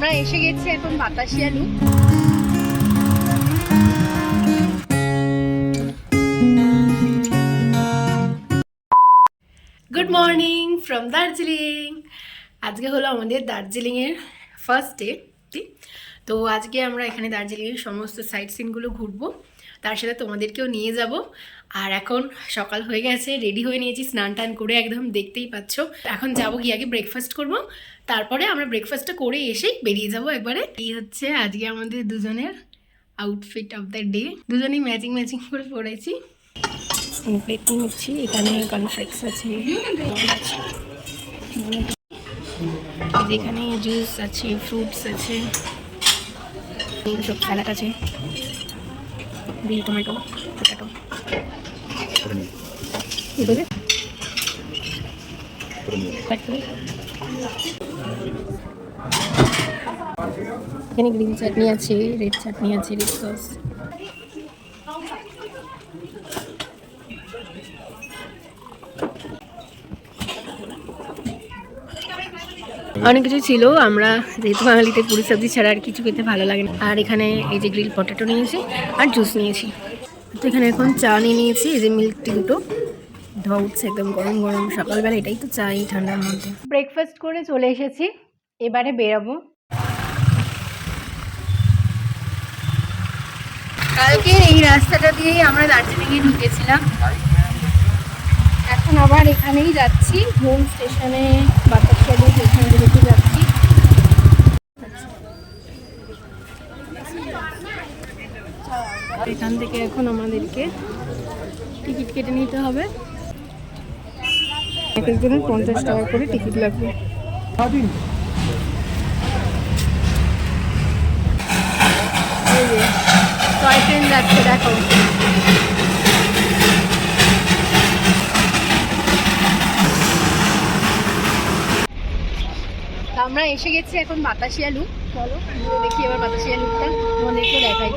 আমরা এসে গেছি এখন Batasia loop. Good morning from Darjeeling. আজকে হলো আমাদের দার্জিলিংয়ের ফার্স্ট ডে। তো আজকে আমরা এখানে দার্জিলিংয়ের সমস্ত সাইট সিনগুলো ঘুরবো, তার সাথে তোমাদেরকেও নিয়ে যাব। আর এখন সকাল হয়ে গেছে, রেডি হয়ে নিয়েছি, স্নান টান করে একদম দেখতেই পাচ্ছ। এখন যাবো গিয়ে আগে ব্রেকফাস্ট করব, তারপরে আমরা ব্রেকফাস্টটা করে এসেই বেরিয়ে যাব একবারে। এই হচ্ছে আজকে আমাদের দুজনের আউটফিট অফ দ্য ডে, দুজনেই ম্যাচিং ম্যাচিং করে পরেছি। প্লেট নিচ্ছি, এখানে কনফ্লেক্স আছে, যেখানে জুস আছে, ফ্রুটস আছে, সব স্যালাড আছে, গ্রিন টমেটো, পটেটো। এখানে গ্রিন চাটনি আছে, রেড চাটনি আছে, রেড সস। অনেক কিছু ছিল, আমরা যেহেতু বাঙালিতে পুরি সবজি ছাড়া আর কিছু খেতে ভালো লাগে না। আর এখানে এই যে গ্রিল পটেটো নিয়েছি আর জুস নিয়েছি। তো এখানে এখন চা নিয়ে নিয়েছি, এই যে মিল্ক টি দুটো, ধোয়া উঠছে একদম গরম গরম। সকালবেলা এটাই তো চাই ঠান্ডার মধ্যে। ব্রেকফাস্ট করে চলে এসেছি, এবারে বেরাবো। কালকে এই রাস্তাটা দিয়েই আমরা দার্জিলিংয়ে ঢুকেছিলাম, এখন আবার এখানেই যাচ্ছি, হোম স্টেশনে বাতাসিয়া লুপ এখান থেকে যাচ্ছি। এখান থেকে এখন আমাদেরকে টিকিট কেটে নিতে হবে, এক একজনের 50 টাকা করে টিকিট লাগবে। টয় ট্রেন যাচ্ছে, দেখো। আমরা এসে গেছি এখন বাতাসিয়া লুপ। চলো দেখি এবার বাতাসিয়া লুপটা তোমাদেরকে দেখাই।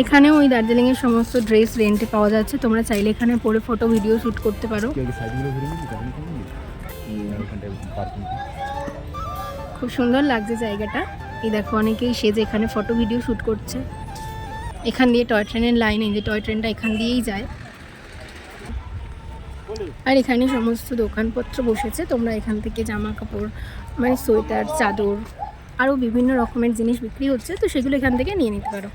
এখানেও ওই দার্জিলিংয়ের সমস্ত ড্রেস রেন্টে পাওয়া যাচ্ছে, তোমরা চাইলে এখানে পরে ফটো ভিডিও শ্যুট করতে পারো। খুব সুন্দর লাগছে জায়গাটা। এই দেখো অনেকেই সেজে এখানে ফটো ভিডিও শ্যুট করছে। এখান দিয়ে টয় ট্রেনের লাইন, এই যে টয় ট্রেনটা এখান দিয়েই যায়। আর এখানে সমস্ত দোকানপত্র বসেছে, তোমরা এখান থেকে জামা কাপড় মানে সোয়েটার, চাদর, আরও বিভিন্ন রকমের জিনিস বিক্রি হচ্ছে, তো সেগুলো এখান থেকে নিয়ে নিতে পারো।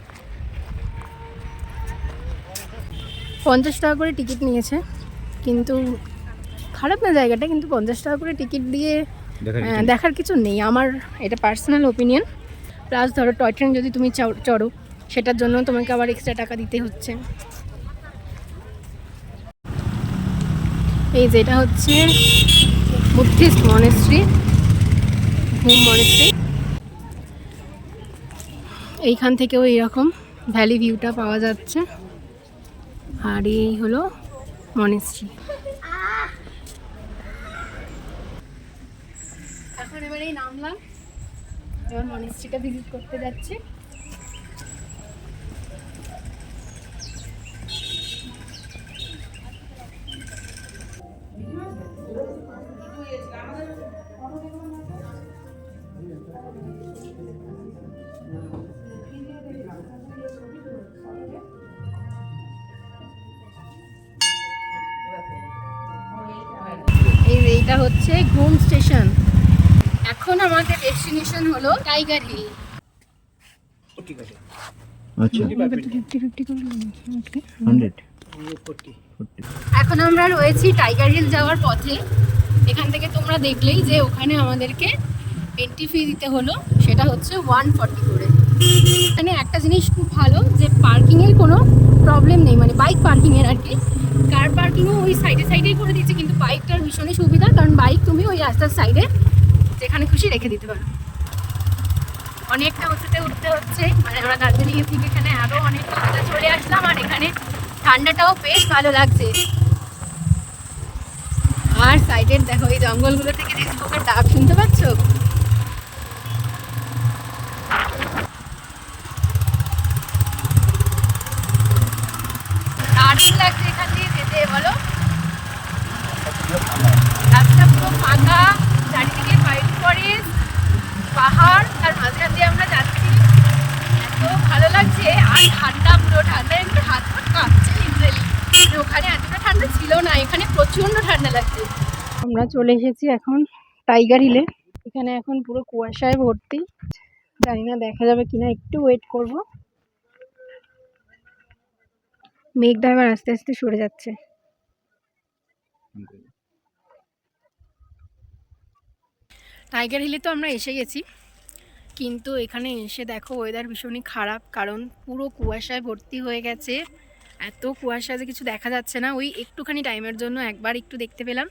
50 টাকা করে টিকিট নিয়েছে, কিন্তু খারাপ না জায়গাটা, কিন্তু 50 টাকা করে টিকিট দিয়ে দেখার কিছু নেই, আমার এটা পার্সোনাল ওপিনিয়ন। প্লাস ধরো টয় ট্রেন যদি তুমি চড়ো, সেটার জন্য তোমাকে আবার এক্সট্রা টাকা দিতে হচ্ছে। এই যেটা হচ্ছে বুদ্ধিস্ট মনেস্ট্রি, হোম মনেস্ট্রি। এইখান থেকেও এইরকম ভ্যালি ভিউটা পাওয়া যাচ্ছে। আর এই হলো মনেস্ট্রি। এখন এবারেই নামলাম, এবার মনেস্ট্রিটা ভিজিট করতে যাচ্ছি। এইটা হচ্ছে ঘুম স্টেশন। এখন আমাদের ডেস্টিনেশন হলো টাইগার হিল। এখন আমরা রয়েছি টাইগার হিল যাওয়ার পথে। এখান থেকে তোমরা দেখলেই যে ওখানে আমাদেরকে এন্ট্রি ফি দিতে হলো, সেটা হচ্ছে 140 করে। মানে একটা জিনিস খুব ভালো যে পার্কিংয়ের কোনো প্রবলেম নেই, মানে বাইক পার্কিংয়ের আর কি। কার পার্কিংও ওই সাইডেই করে দিচ্ছে, কিন্তু বাইকটার ভীষণই সুবিধা, কারণ বাইক তুমি ওই রাস্তার সাইডে যেখানে খুশি রেখে দিতে পারো। অনেকটা উঠতে হচ্ছে, মানে আমরা দার্জিলিং থেকে এখানে আরও অনেক চলে আসলাম, আর এখানে ঠান্ডাটাও বেশ ভালো লাগছে। আর সাইডের দেখো এই জঙ্গলগুলো থেকে যে পোকার ডাক শুনতে পাচ্ছ। ঠান্ডা, পুরো ঠান্ডা, একটু হাত হাত কাঁপছে লিটারালি। ওখানে এতটা ঠান্ডা ছিল না, এখানে প্রচন্ড ঠান্ডা লাগছে। আমরা চলে এসেছি এখন টাইগার হিলে। এখানে এখন পুরো কুয়াশায় ভর্তি, জানি না দেখা যাবে কিনা, একটু ওয়েট করব। মেঘটা এবার আস্তে আস্তে সরে যাচ্ছে। টাইগার হিলে তো আমরা এসে গেছি, কিন্তু এখানে এসে দেখো ওয়েদার ভীষণই খারাপ, কারণ পুরো কুয়াশায় ভর্তি হয়ে গেছে। এত কুয়াশা যে কিছু দেখা যাচ্ছে না। ওই একটুখানি টাইমের জন্য একবার একটু দেখতে পেলাম,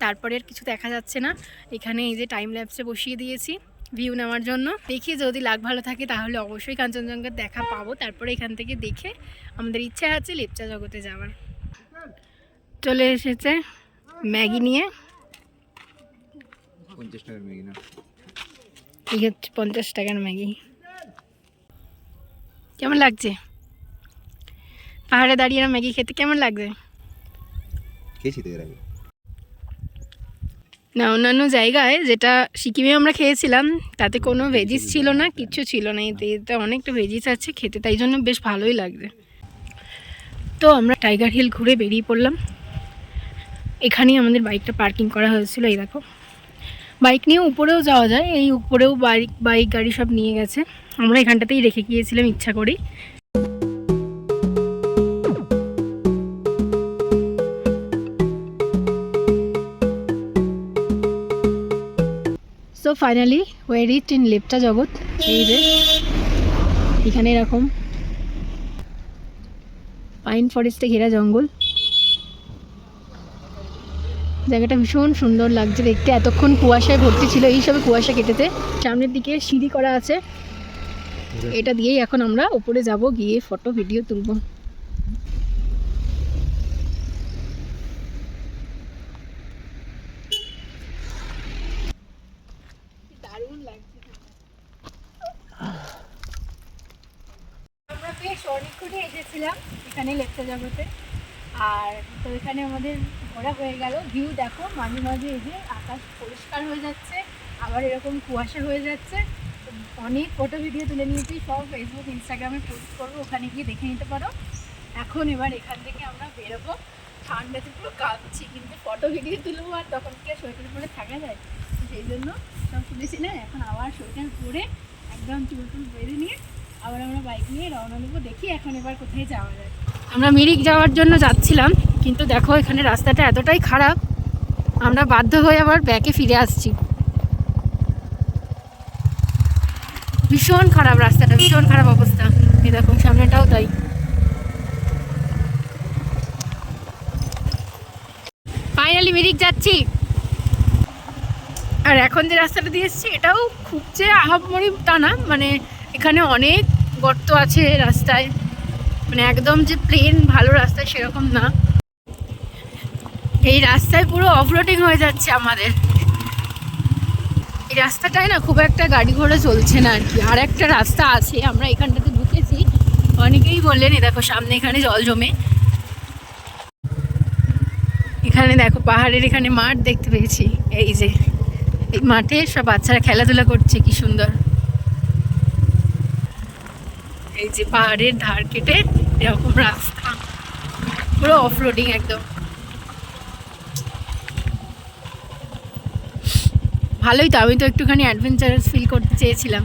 তারপরে আর কিছু দেখা যাচ্ছে না। এখানে এই যে টাইম ল্যাপসে বসিয়ে দিয়েছি ভিউ নেওয়ার জন্য। দেখি যদি লাগ ভালো থাকে তাহলে অবশ্যই কাঞ্চনজঙ্ঘার দেখা পাবো। তারপরে এখান থেকে দেখে আমাদের ইচ্ছা আছে লেপচা জগতে যাওয়ার। চলে এসেছে ম্যাগি নিয়ে। 50 টাকার ম্যাগি না, এই হচ্ছে 50 টাকার ম্যাগি। কেমন লাগছে পাহাড়ে দাঁড়িয়ে ম্যাগি খেতে? কেমন লাগছে? খেয়েছি তো এর আগে না, অন্যান্য জায়গায় যেটা সিকিমে আমরা খেয়েছিলাম তাতে কোনো ভেজিস ছিল না, কিচ্ছু ছিল না। এতে অনেকটা ভেজিস আছে খেতে, তাই জন্য বেশ ভালোই লাগছে। তো আমরা টাইগার হিল ঘুরে বেরিয়ে পড়লাম। এখানেই আমাদের বাইকটা পার্কিং করা হয়েছিল। এই দেখো, বাইক নিয়ে উপরেও যাওয়া যায়, এই উপরেও বাইক গাড়ি সব নিয়ে গেছে। আমরা এখানটাতেই রেখে গিয়েছিলাম ইচ্ছা করেই। So finally way reached in Lepcha জগৎ। এই যে এখানে এরকম পাইন ফরেস্টে ঘেরা জঙ্গল, জায়গাটা ভীষণ সুন্দর লাগছে দেখতে। এতক্ষণ কুয়াশায় ভর্তি ছিল, এই সবে কুয়াশা কেটেছে। সামনের দিকে সিঁড়ি করা আছে, এটা দিয়েই এখন আমরা উপরে যাব, গিয়ে ফটো ভিডিও তুলব। দারুণ লাগছে। আমরা বেশ অনেকক্ষণে এসেছিলাম এখানে লেপচা জগতে, আর তো এখানে আমাদের ঘোরা হয়ে গেল। ভিউ দেখো, মাঝে মাঝে এই যে আকাশ পরিষ্কার হয়ে যাচ্ছে, আবার এরকম কুয়াশা হয়ে যাচ্ছে। অনেক ফটো ভিডিও তুলে নিয়েছি, সব ফেসবুক ইনস্টাগ্রামে পোস্ট করবো, ওখানে গিয়ে দেখে নিতে পারো। এখন এবার এখান থেকে আমরা বেরোবো। ঠান্ডাতে পুরো কাঁপছি, কিন্তু ফটো ভিডিও তুলবো আর তখন কি সোয়েটার পরে থাকা যায়, সেই জন্য সব তুলেছি না। এখন আবার সোয়েটার পরে একদম চুল টুল বেঁধে নিয়ে আবার আমরা বাইক নিয়ে রওনা দেবো। দেখি এখন এবার কোথায় যাওয়া যায়। আমরা মিরিক যাওয়ার জন্য যাচ্ছিলাম, কিন্তু দেখো এখানে রাস্তাটা এতটাই খারাপ, আমরা বাধ্য হয়ে আবার ব্যাকে ফিরে আসছি। ভীষণ খারাপ রাস্তাটা, ভীষণ খারাপ অবস্থা। এই দেখো সামনেটাও তাই। ফাইনালি মিরিক যাচ্ছি। আর এখন যে রাস্তাটা দিয়ে এসেছি এটাও খুব যে আহামরি তা না, মানে এখানে অনেক গর্ত আছে রাস্তায়, মানে একদম যে প্লেন ভালো রাস্তায় সেরকম না। এই রাস্তায় পুরো অফরোডিং হয়ে যাচ্ছে আমাদের। এই রাস্তাটায় না খুব একটা গাড়ি ঘোড়া চলছে না আর কি। আর একটা রাস্তা আছে, আমরা এখানটাতে ঢুকেছি, অনেকেই বললেন এ দেখো সামনে এখানে জল জমে। এখানে দেখো পাহাড়ের এখানে মাঠ দেখতে পেয়েছি, এই যে এই মাঠে সব বাচ্চারা খেলাধুলা করছে, কি সুন্দর। এই যে পাহাড়ের ধার কেটে এরকম রাস্তা, পুরো অফরোডিং একদম। ভালোই তো, আমি তো একটুখানি অ্যাডভেঞ্চারাস ফিল করতে চেয়েছিলাম,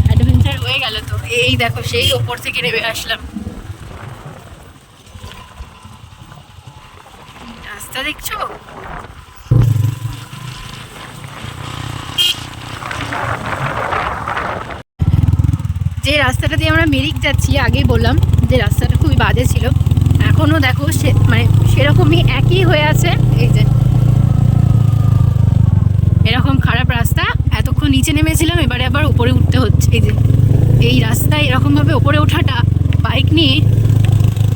অ্যাডভেঞ্চার হয়ে গেল তো। এই দেখো সেই ওপর থেকে নেমে আসলাম। রাস্তা দেখছো? যে রাস্তাটা দিয়ে আমরা মিরিক যাচ্ছি, আগেই বললাম যে রাস্তাটা খুবই বাজে ছিল, এখনও দেখো মানে সেরকমই একই হয়ে আছে। এই যে এরকম খারাপ রাস্তা, এতক্ষণ নিচে নেমেছিলাম, এবারে আবার উপরে উঠতে হচ্ছে। এই যে এই রাস্তায় এরকমভাবে উপরে ওঠাটা বাইক নিয়ে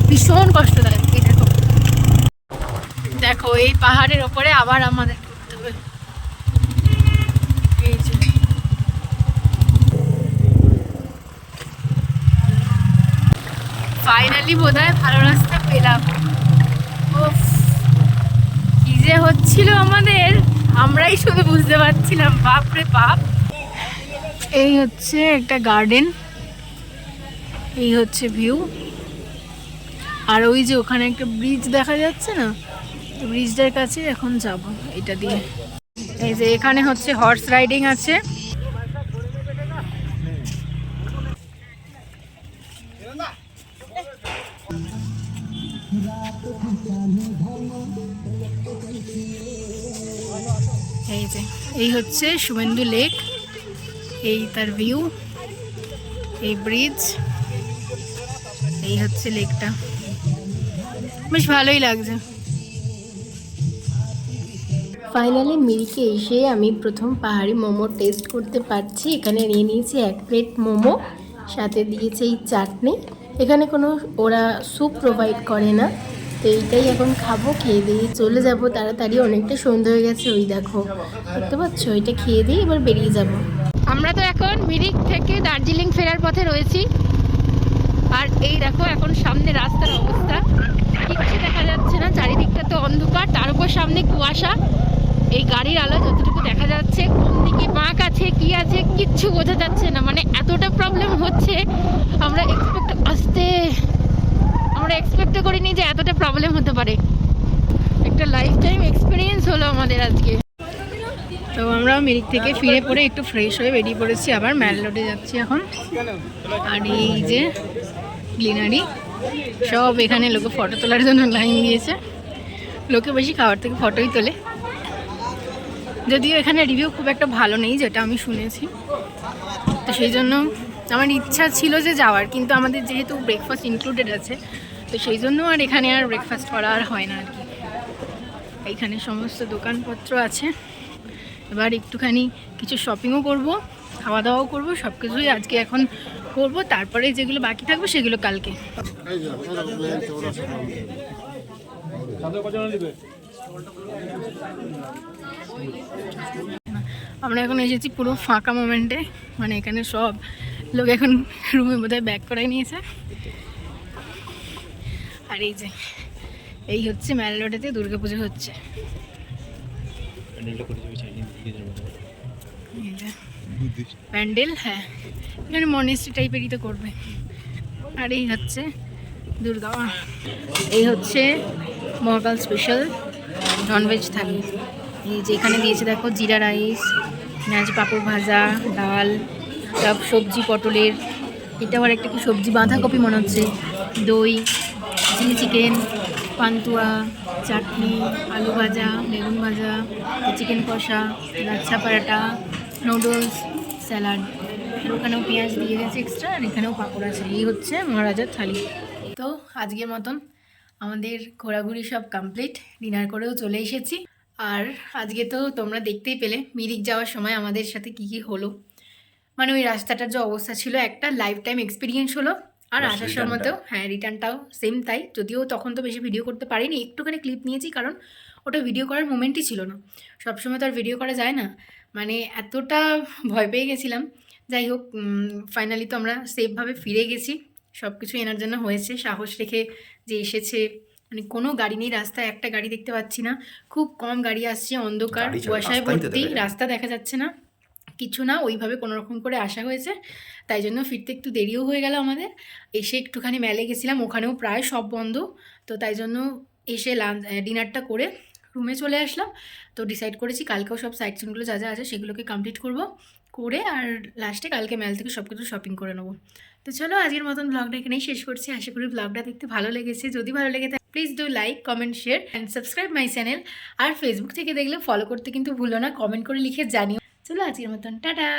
ভীষণ কষ্টদায়ক। এই দেখো, দেখো এই পাহাড়ের ওপরে আবার আমাদের উঠতে হবে। এই যে ফাইনালি বোধহয় ভালো রাস্তা পেলাম। উফ, কি যে হচ্ছিল আমাদের, আমরাই শুধু বুঝতে পারছিলাম। বাপরে বাপ। এই হচ্ছে একটা গার্ডেন, এই হচ্ছে ভিউ। আর ওই যে ওখানে একটা ব্রিজ দেখা যাচ্ছে না, ব্রিজটার কাছে এখন যাব এটা দিয়ে। এই যে এখানে হচ্ছে হর্স রাইডিং আছে। এই যে এই হচ্ছে শুভেন্দু লেক, এই তার ভিউ, এই ব্রিজ, এই হচ্ছে লেকটা, বেশ ভালোই লাগছে। ফাইনালি মিরিকে এসে আমি প্রথম পাহাড়ি মোমো টেস্ট করতে পারছি। এখানে নিয়ে নিয়েছি 1 প্লেট মোমো, সাথে দিয়েছে এই চাটনি। এখানে কোনো ওরা স্যুপ প্রোভাইড করে না, তো এইটাই এখন খাবো। খেয়ে দিয়ে চলে যাব তাড়াতাড়ি, অনেকটা সন্ধ্যা হয়ে গেছে। ওই দেখো দেখতে পাচ্ছ, এটা খেয়ে দিয়ে এবার বেরিয়ে যাব। আমরা তো এখন মিরিক থেকে দার্জিলিং ফেরার পথে রয়েছি। আর এই দেখো এখন সামনে রাস্তার অবস্থা, কিচ্ছু দেখা যাচ্ছে না, চারিদিকটা তো অন্ধকার, তার উপর সামনে কুয়াশা। এই গাড়ির আলো যতটুকু দেখা যাচ্ছে, কোন দিকে বাঁক আছে কি আছে কিচ্ছু বোঝা যাচ্ছে না, মানে এতটা প্রবলেম হচ্ছে। আমরা এক্সপেক্ট করিনি যে এতটা প্রবলেম হতে পারে। একটা লাইফ টাইম এক্সপিরিয়েন্স হলো আমাদের আজকে। তো আমরা মিরিক থেকে ফিরে পড়ে একটু ফ্রেশ হয়ে বেরিয়ে পড়েছি, আবার ম্যাল রোডে যাচ্ছি এখন। আর এই যে গ্লিনারি, সব এখানে লোকে ফটো তোলার জন্য লাইন দিয়েছে। লোকে বেশি খাবার থেকে ফটোই তোলে, যদিও এখানে রিভিউ খুব একটা ভালো নেই যেটা আমি শুনেছি। তো সেই জন্য আমার ইচ্ছা ছিল যে যাওয়ার, কিন্তু আমাদের যেহেতু ব্রেকফাস্ট ইনক্লুডেড আছে, তো সেই জন্য আর এখানে আর ব্রেকফাস্ট করা আর হয় না আর কি। এইখানে সমস্ত দোকানপত্র আছে। এবার একটুখানি কিছু শপিংও করব, খাওয়া দাওয়াও করবো, সব কিছুই আজকে এখন করব। তারপরে যেগুলো বাকি থাকবে সেগুলো কালকে। আমরা এখন এসেছি পুরো ফাঁকা মোমেন্টে, মানে এখানে সব লোক এখন রুমে বোধহয় ব্যাক করাই নিয়েছে। আর এই যে এই হচ্ছে ম্যাল রোডেতে দুর্গাপুজো হচ্ছে। প্যান্ডেল, হ্যাঁ এখানে মনেস্ট্রি টাইপেরই তো করবে। আর এই হচ্ছে দুর্গা, এই হচ্ছে মহাকাল স্পেশাল ননভেজ থালি। এই যে এখানে দিয়েছে দেখো জিরা রাইস, পেঁয়াজ পাঁপড় ভাজা, ডাল, সব সবজি পটলের, এটা আবার একটা কি সবজি বাঁধাকপি মনে হচ্ছে, দই, চিলি চিকেন, পান্তুয়া, চাটনি, আলু ভাজা, বেগুন ভাজা, চিকেন কষা, লাচ্ছা পরাটা, নুডলস, স্যালাড। আর ওখানেও পেঁয়াজ দিয়ে গেছে এক্সট্রা, আর এখানেও পাঁপড় আছে। এই হচ্ছে মহারাজার থালি। তো আজকের মতন আমাদের ঘোরাঘুরি সব কমপ্লিট, ডিনার করেও চলে এসেছি। আর আজকে তো তোমরা দেখতেই পেলে মিরিক যাওয়ার সময় আমাদের সাথে কি কি হলো, মানে ওই রাস্তাটার যে অবস্থা ছিল, একটা লাইফ টাইম এক্সপিরিয়েন্স হলো। আর আসার সময়তেও হ্যাঁ রিটার্নটাও সেম তাই, যদিও তখন তো বেশি ভিডিও করতে পারিনি, একটুখানি ক্লিপ নিয়েছি, কারণ ওটা ভিডিও করার মোমেন্টই ছিল না। সবসময় তো আর ভিডিও করা যায় না, মানে এতটা ভয় পেয়ে গেছিলাম। যাই হোক, ফাইনালি তো আমরা সেফভাবে ফিরে গেছি। সব কিছু এনার জন্য হয়েছে, সাহস রেখে যে এসেছে। মানে কোনো গাড়ি নেই রাস্তায়, একটা গাড়ি দেখতে পাচ্ছি না, খুব কম গাড়ি আসছে, অন্ধকার কুয়াশায় ভর্তি, রাস্তা দেখা যাচ্ছে না, কিছু না, ওইভাবে কোনো রকম করে আসা হয়েছে। তাই জন্য ফিরতে একটু দেরিও হয়ে গেল আমাদের। এসে একটুখানি মেলে গেছিলাম, ওখানেও প্রায় সব বন্ধ, তো তাই জন্য এসে ডিনারটা করে রুমে চলে আসলাম। তো ডিসাইড করেছি কালকেও সব সাইট সিনগুলো যা যা আছে সেগুলোকে কমপ্লিট করে আর লাস্টে কালকে মেল থেকে সব কিছু শপিং করে নেবো। তো চলো আজকের মতন ব্লগটা এখানেই শেষ করছি। আশা করি ব্লগটা দেখতে ভালো লেগেছে। যদি ভালো লেগে থাকে please do like, comment, share and subscribe my channel. আর ফেসবুক থেকে দেখলে ফলো করতে কিন্তু ভুলো না, কমেন্ট করে লিখে জানিও। চলো আজকের মতন টাটা।